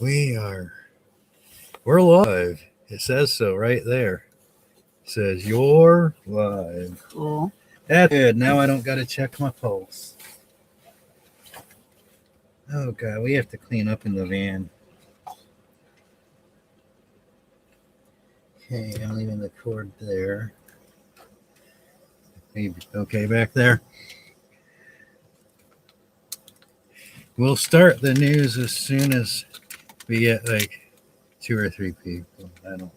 We're live. It says so right there. It says you're live. Cool. That's good. Now I don't got to check my pulse. Oh god, we have to clean up in the van. Okay, I'm leaving the cord there. Okay, back there. We'll start the news as soon as we get like 2 or 3 people. I don't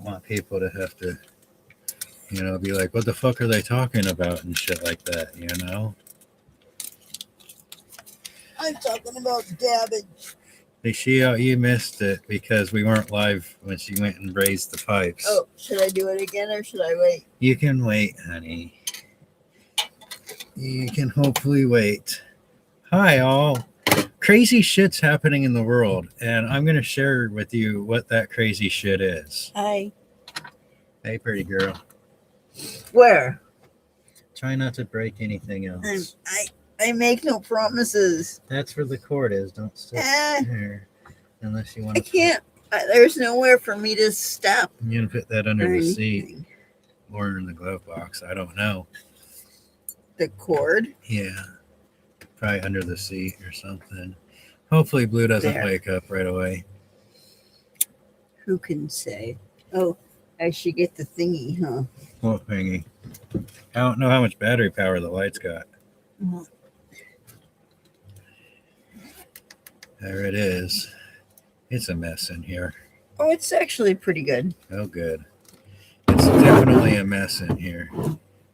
want people to have to, be like, what the fuck are they talking about and shit like that, I'm talking about dabbage. Hey, you missed it because we weren't live when she went and raised the pipes. Oh, should I do it again or should I wait? You can wait, honey. You can hopefully wait. Hi, all. Crazy shit's happening in the world, and I'm going to share with you what that crazy shit is. Hi. Hey, pretty girl. Where? Try not to break anything else. I make no promises. That's where the cord is. Don't step there unless you want I to. can't. There's nowhere for me to step. You can put that under or the anything. seat or in the glove box. I don't know. The cord? Yeah. Probably under the seat or something. Hopefully Blue doesn't There. wake up right away. Who can say? Oh, I should get the thingy, huh? What thingy? I don't know how much battery power the light's got. There it is. It's a mess in here. Oh, it's actually pretty good. Oh, good. It's definitely a mess in here.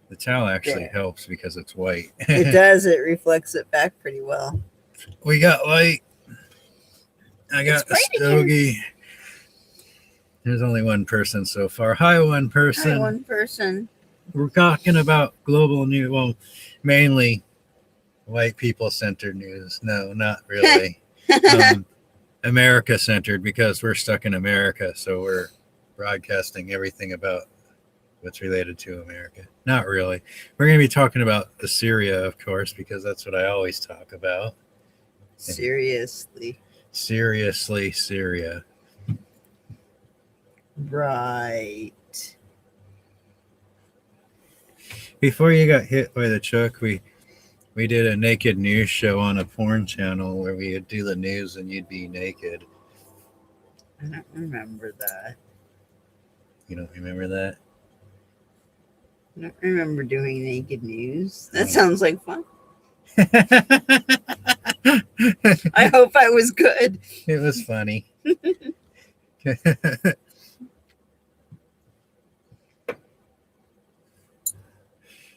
The towel actually There. helps because it's white. It does. It reflects it back pretty well. We got light. I got It's a bright again. stogie. There's only one person so far. Hi, one person. Hi, one person. We're talking about global news. Well, mainly white people centered news. No, not really. America centered because we're stuck in America. So we're broadcasting everything about what's related to America. Not really. We're going to be talking about the Syria, of course, because that's what I always talk about. Seriously. Seriously, Syria. Right. Before you got hit by the truck, we did a naked news show on a porn channel where we would do the news and you'd be naked. I don't remember that. You don't remember that? I don't remember doing naked news. That sounds like fun. I hope I was good. It was funny.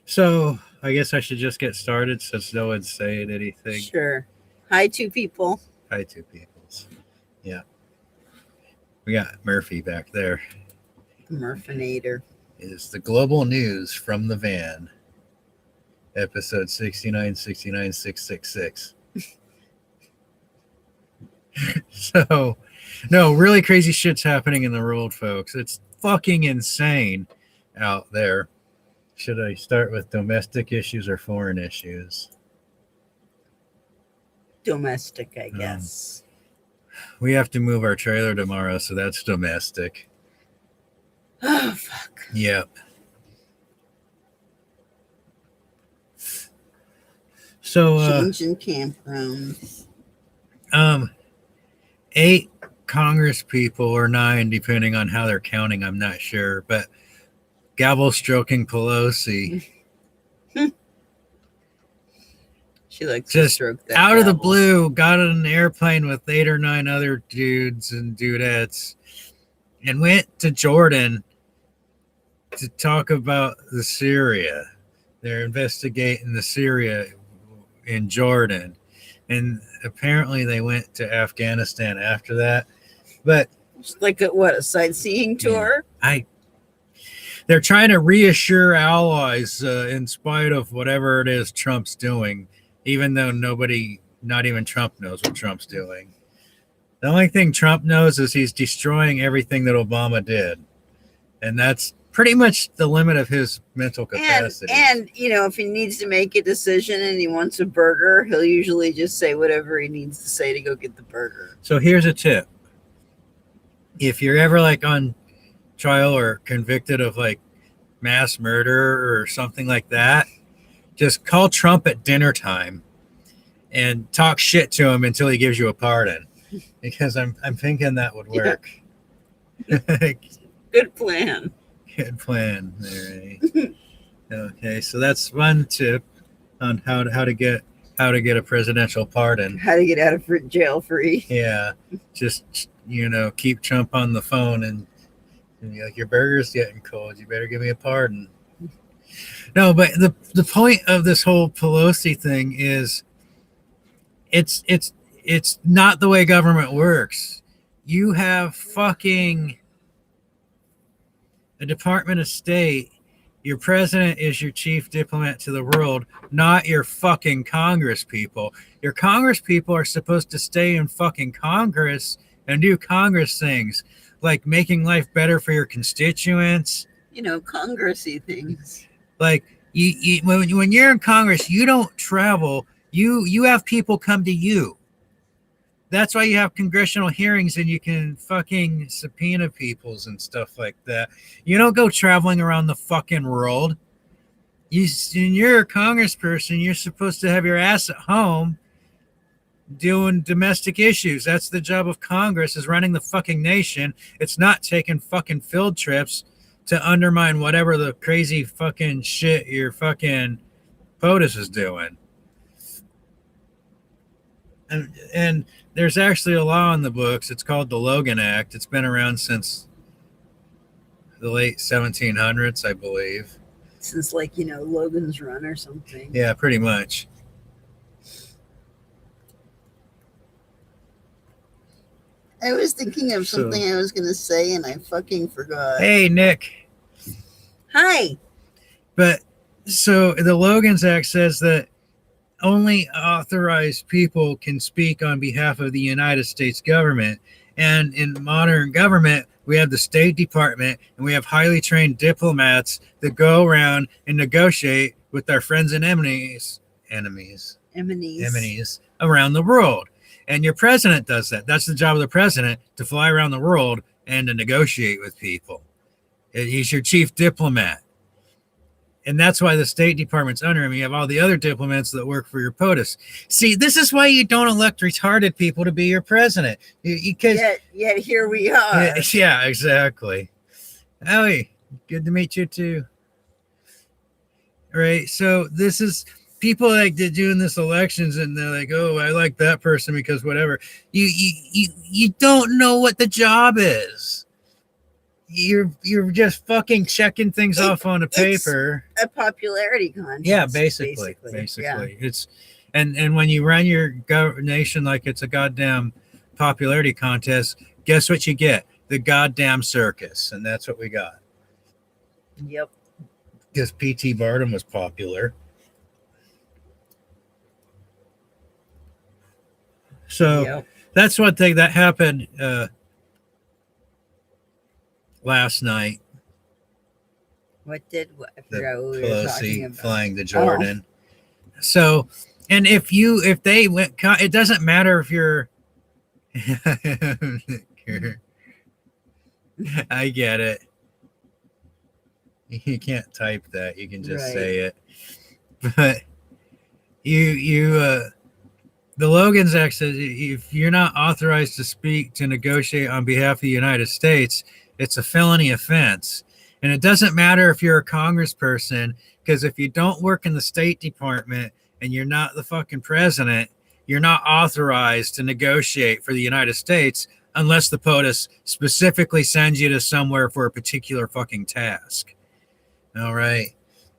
So I guess I should just get started since no one's saying anything. Sure. Hi, two people. Hi, two peoples. Yeah. We got Murphy back there. Murfinator. Is the global news from the van. Episode 69, 69, 666. So, no, really crazy shit's happening in the world, folks. It's fucking insane out there. Should I start with domestic issues or foreign issues? Domestic, I guess. We have to move our trailer tomorrow, so that's domestic. Oh, fuck. Yep. So, Changing campgrounds. 8 Congress people, or 9, depending on how they're counting, I'm not sure, but gavel stroking Pelosi. She likes to Just stroke that out of the gavel. blue, got on an airplane with 8 or 9 other dudes and dudettes and went to Jordan to talk about the Syria. They're investigating the Syria in Jordan. And apparently they went to Afghanistan after that. But Like a sightseeing tour? they're trying to reassure allies in spite of whatever it is Trump's doing, even though not even Trump knows what Trump's doing. The only thing Trump knows is he's destroying everything that Obama did. And that's pretty much the limit of his mental And capacity. and you know, if he needs to make a decision and he wants a burger, he'll usually just say whatever he needs to say to go get the burger. So here's a tip. If you're ever like on trial or convicted of like mass murder or something like that, just call Trump at dinner time and talk shit to him until he gives you a pardon. Because I'm thinking that would work. Good plan. Good plan. All right. Okay, so that's one tip on how to get a presidential pardon. How to get out of jail free. Yeah, just keep Trump on the phone and you're like, your burger's getting cold. You better give me a pardon. No, but the point of this whole Pelosi thing is, it's not the way government works. You have fucking a Department of State. Your president is your chief diplomat to the world, not your fucking Congress people. Your Congress people are supposed to stay in fucking Congress and do Congress things, like making life better for your constituents. You know, Congressy things. Like when you're in Congress, you don't travel. You have people come to you. That's why you have congressional hearings and you can fucking subpoena peoples and stuff like that. You don't go traveling around the fucking world. You're a congressperson. You're supposed to have your ass at home doing domestic issues. That's the job of Congress, is running the fucking nation. It's not taking fucking field trips to undermine whatever the crazy fucking shit your fucking POTUS is doing. And there's actually a law in the books. It's called the Logan Act. It's been around since the late 1700s, I believe. Since, like, Logan's Run or something. Yeah, pretty much. I was thinking of something I was going to say and I fucking forgot. Hey, Nick. Hi. But so the Logan's Act says that only authorized people can speak on behalf of the United States government. And in modern government, we have the State Department and we have highly trained diplomats that go around and negotiate with our friends and enemies around the world. And your president does that. That's the job of the president, to fly around the world and to negotiate with people. He's your chief diplomat. And that's why the State Department's under him. You have all the other diplomats that work for your POTUS. See, this is why you don't elect retarded people to be your president. Yet here we are. Yeah, exactly. Howie, good to meet you too. Right. So this is people like doing this elections and they're like, oh, I like that person because whatever. You don't know what the job is. You're just fucking checking things off on a paper. A popularity contest. Yeah, basically. Yeah. It's and when you run your nation like it's a goddamn popularity contest, guess what you get? The goddamn circus, and that's what we got. Yep. Because P.T. Barnum was popular. So that's one thing that happened last night. I forgot what we were talking Pelosi about. flying to Jordan. So, and if they went, it doesn't matter if you're. I get it. You can't type that. You can just say it. But the Logan's Act says if you're not authorized to speak to negotiate on behalf of the United States, it's a felony offense. And it doesn't matter if you're a congressperson, because if you don't work in the State Department and you're not the fucking president, you're not authorized to negotiate for the United States unless the POTUS specifically sends you to somewhere for a particular fucking task. All right.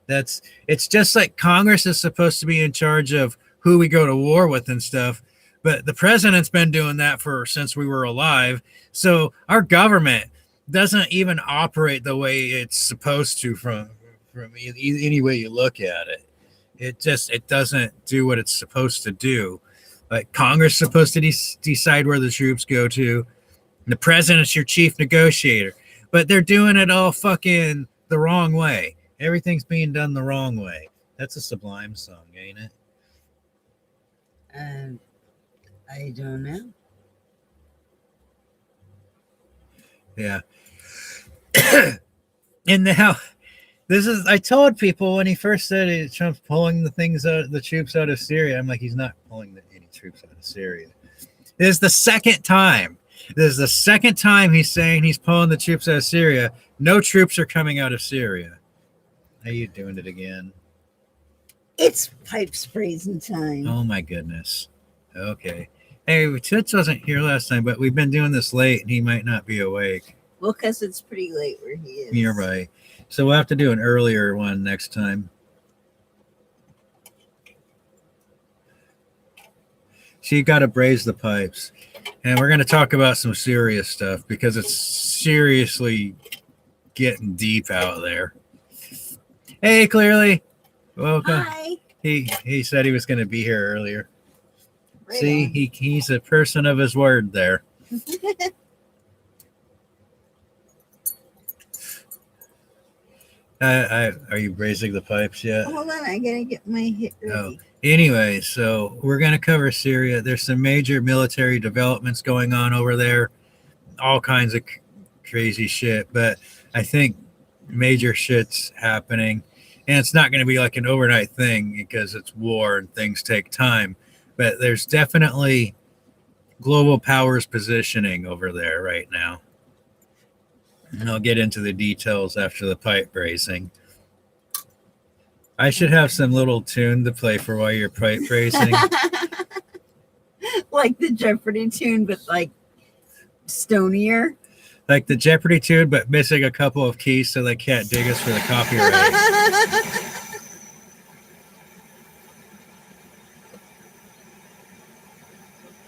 It's just like Congress is supposed to be in charge of who we go to war with and stuff. But the president's been doing that since we were alive. So our government doesn't even operate the way it's supposed to from any way you look at it. It doesn't do what it's supposed to do. Like Congress is supposed to decide where the troops go to. The president's your chief negotiator, but they're doing it all fucking the wrong way. Everything's being done the wrong way. That's a Sublime song, ain't it? I don't know. Yeah. And now, I told people when he first said it, Trump's pulling the troops out of Syria. I'm like, he's not pulling any troops out of Syria. This is the second time. This is the second time he's saying he's pulling the troops out of Syria. No troops are coming out of Syria. Are you doing it again? It's pipe sprays time. Oh my goodness. Okay. Hey, Toots wasn't here last time, but we've been doing this late and he might not be awake. Well, because it's pretty late where he is. You're right. So we'll have to do an earlier one next time. So you got to braise the pipes. And we're going to talk about some serious stuff because it's seriously getting deep out there. Hey, Clearly. Welcome. Hi. He said he was going to be here earlier. Right See, on. he's a person of his word there. Are you braising the pipes yet? Hold on, I gotta get my hit ready. Anyway, so we're going to cover Syria. There's some major military developments going on over there, all kinds of crazy shit, but I think major shit's happening. And it's not going to be like an overnight thing because it's war and things take time, but there's definitely global powers positioning over there right now. And I'll get into the details after the pipe braising. I should have some little tune to play for while you're pipe braising. Like the Jeopardy tune, but like stonier. Like the Jeopardy tune, but missing a couple of keys so they can't dig us for the copyright.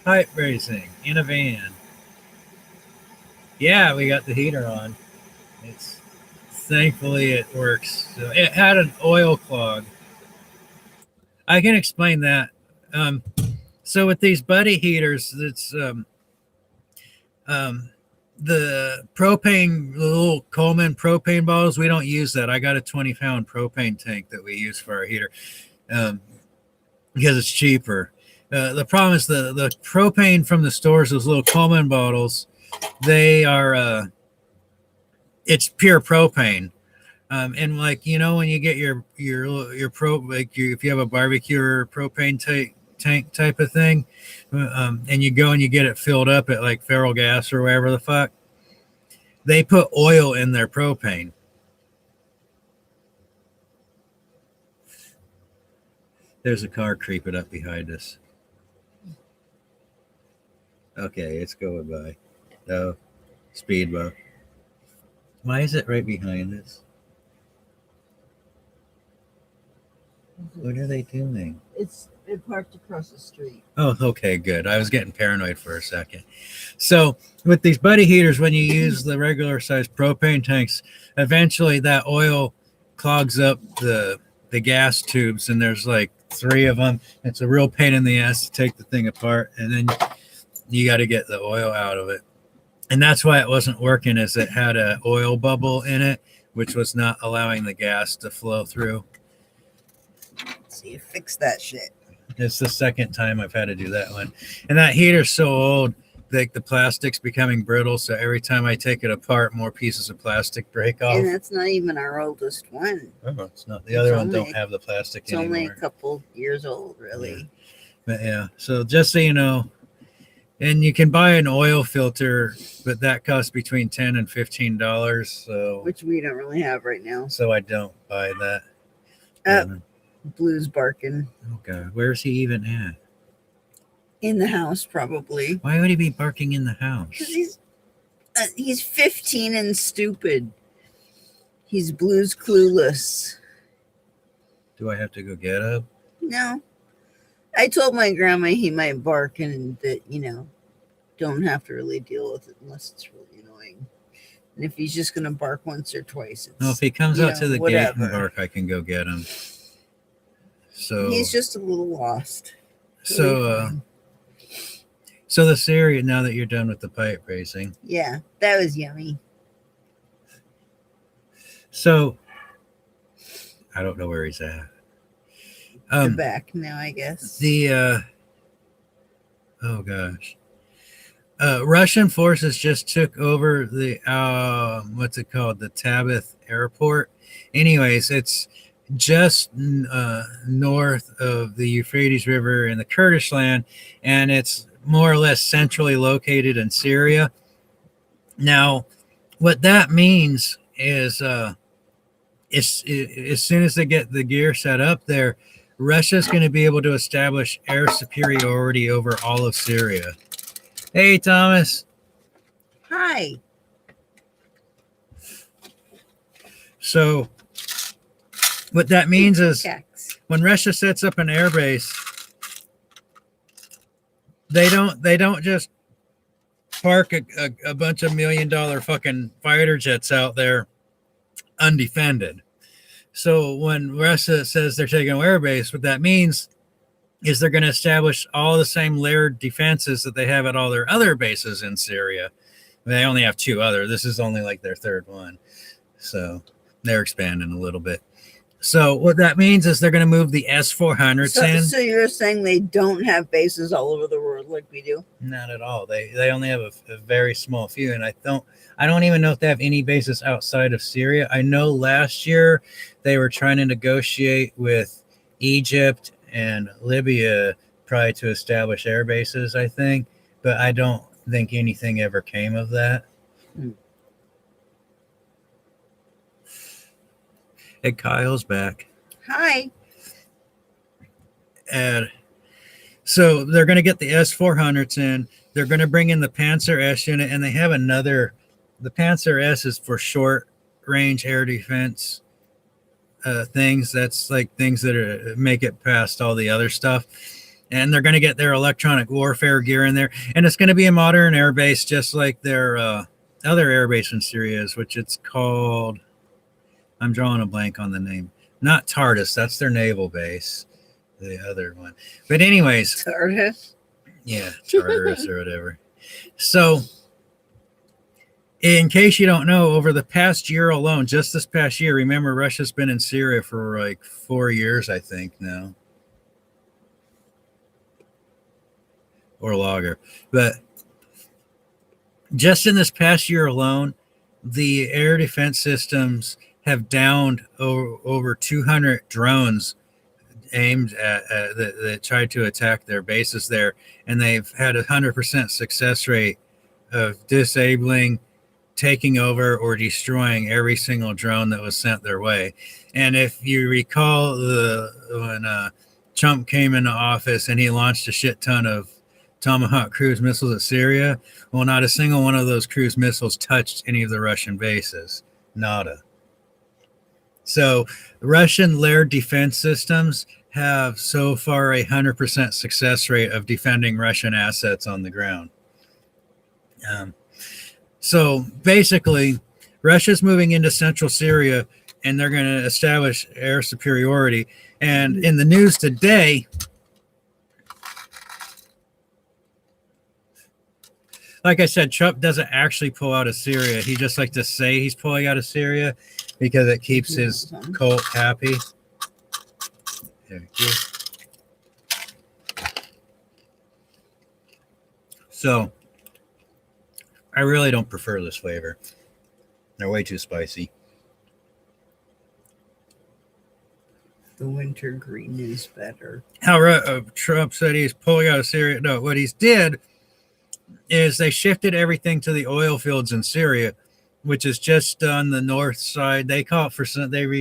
Pipe braising in a van. Yeah, we got the heater on. It's thankfully it works. So it had an oil clog. I can explain that. So with these buddy heaters, it's the propane, the little Coleman propane bottles. We don't use that. I got a 20-pound propane tank that we use for our heater because it's cheaper. The problem is the propane from the stores, those little Coleman bottles, they are it's pure propane. And like, you know, when you get your if you have a barbecue or propane tank type of thing, and you go and you get it filled up at like Feral Gas or wherever the fuck, they put oil in their propane. There's a car creeping up behind us. Okay, it's going by. No, speed bump. Why is it right behind us? What are they doing? It parked across the street. Oh, okay, good. I was getting paranoid for a second. So with these buddy heaters, when you use the regular size propane tanks, eventually that oil clogs up the gas tubes, and there's like 3 of them. It's a real pain in the ass to take the thing apart, and then you got to get the oil out of it. And that's why it wasn't working, is it had an oil bubble in it, which was not allowing the gas to flow through. So you fix that shit. It's the second time I've had to do that one. And that heater's so old, like the plastic's becoming brittle. So every time I take it apart, more pieces of plastic break off. And that's not even our oldest one. Oh, it's not. The other one don't have the plastic It's anymore. only a couple years old, really. Yeah. But yeah, so just so you know, and you can buy an oil filter, but that costs between $10 and $15. So Which we don't really have right now. I don't buy that. Blue's barking. Oh God, where's he even at? In the house, probably. Why would he be barking in the house? Because he's 15 and stupid. He's Blue's clueless. Do I have to go get him? No. I told my grandma he might bark and that, you know, don't have to really deal with it unless it's really annoying. And if he's just going to bark once or twice, it's, Well, if he comes out to the gate and whatever. bark, I can go get him. So He's just a little lost. so so the Syria, now that you're done with the pipe racing, Yeah, that was yummy. So I don't know where he's at. They're back now, I guess. Oh gosh. Russian forces just took over the what's it called? The Tabith Airport. Anyways, it's just north of the Euphrates River in the Kurdish land, and it's more or less centrally located in Syria. Now, what that means is as soon as they get the gear set up there, Russia's going to be able to establish air superiority over all of Syria. Hey, Thomas. Hi. So what that means is Checks. when Russia sets up an air base, they don't just park a bunch of $1 million fucking fighter jets out there undefended. So when Russia says they're taking an air base, what that means is they're going to establish all the same layered defenses that they have at all their other bases in Syria. They only have 2 other. This is only like their 3rd one. So they're expanding a little bit. So what that means is they're going to move the S-400s in. So you're saying they don't have bases all over the world like we do? Not at all. They only have a very small few, and I don't even know if they have any bases outside of Syria. I know last year they were trying to negotiate with Egypt and Libya probably to establish air bases, I think, but I don't think anything ever came of that. Hey, Kyle's back. Hi. And so they're going to get the S-400s in. They're going to bring in the Panzer S unit, and they have another. The Panzer S is for short range air defense things. That's like things that make it past all the other stuff. And they're going to get their electronic warfare gear in there. And it's going to be a modern air base, just like their other air base in Syria is, which it's called. I'm drawing a blank on the name. Not Tartus. That's their naval base. The other one. But anyways. Tartus? Yeah, Tartarus or whatever. So, in case you don't know, over the past year alone, just this past year, remember Russia's been in Syria for like 4 years, I think now. Or longer. But just in this past year alone, the air defense systems have downed over 200 drones aimed at that tried to attack their bases there, and they've had 100% success rate of disabling, taking over, or destroying every single drone that was sent their way. And if you recall, when Trump came into office and he launched a shit ton of Tomahawk cruise missiles at Syria, well, not a single one of those cruise missiles touched any of the Russian bases. Nada. So Russian layered defense systems have so far 100% success rate of defending Russian assets on the ground. So basically, Russia's moving into central Syria, and they're going to establish air superiority. And in the news today, like I said, Trump doesn't actually pull out of Syria. He just likes to say he's pulling out of Syria because it keeps his cult happy. There you go. So, I really don't prefer this flavor. They're way too spicy. The wintergreen is better. How Trump said he's pulling out of Syria. No, what he's did is they shifted everything to the oil fields in Syria, which is just on the north side. They call it for some. They